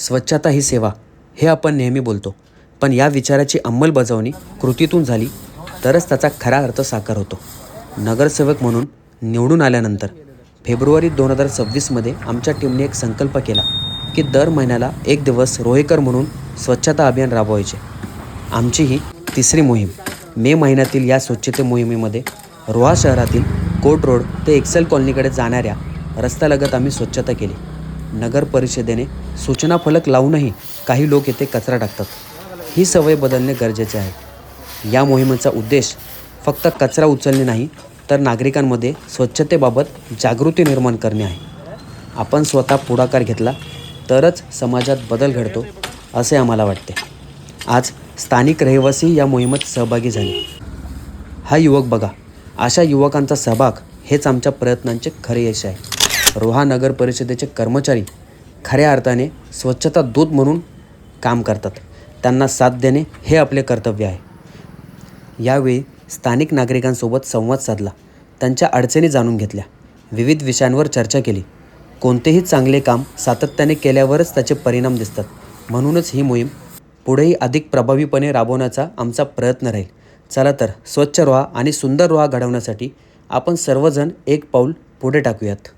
स्वच्छता ही सेवा हे आपण नेहमी बोलतो, पण या विचाराची अंमलबजावणी कृतीतून झाली तरच त्याचा खरा अर्थ साकार होतो. नगरसेवक म्हणून निवडून आल्यानंतर फेब्रुवारी 2026मध्ये आमच्या टीमने एक संकल्प केला की दर महिन्याला एक दिवस रोहेकर म्हणून स्वच्छता अभियान राबवायचे. आमची ही तिसरी मोहीम. मे महिन्यातील या स्वच्छते मोहिमेमध्ये रोहा शहरातील कोर्ट रोड ते एक्सेल कॉलनीकडे जाणाऱ्या रस्त्यालगत आम्ही स्वच्छता केली. नगर परिषदेने सूचना फलक लावूनही काही लोक येथे कचरा टाकतात. ही सवय बदलणे गरजेचे आहे. या मोहिमेचा उद्देश फक्त कचरा उचलणे नाही, तर नागरिकांमध्ये स्वच्छतेबाबत जागृती निर्माण करणे आहे. आपण स्वतः पुढाकार घेतला तरच समाजात बदल घडतो असे आम्हाला वाटते. आज स्थानिक रहिवासी या मोहिमेत सहभागी झाले. हा युवक बघा, अशा युवकांचा सहभाग हेच आमच्या प्रयत्नांचे खरे यश आहे. रोहा नगर परिषदेचे कर्मचारी खऱ्या अर्थाने स्वच्छता दूत म्हणून काम करतात. त्यांना साथ देणे हे आपले कर्तव्य आहे. यावेळी स्थानिक नागरिकांसोबत संवाद साधला, त्यांच्या अडचणी जाणून घेतल्या, विविध विषयांवर चर्चा केली. कोणतेही चांगले काम सातत्याने केल्यावरच त्याचे परिणाम दिसतात. म्हणूनच ही मोहीम पुढेही अधिक प्रभावीपणे राबवण्याचा आमचा प्रयत्न राहील. चला तर स्वच्छ रोहा आणि सुंदर रोहा घडवण्यासाठी आपण सर्वजण एक पाऊल पुढे टाकूयात.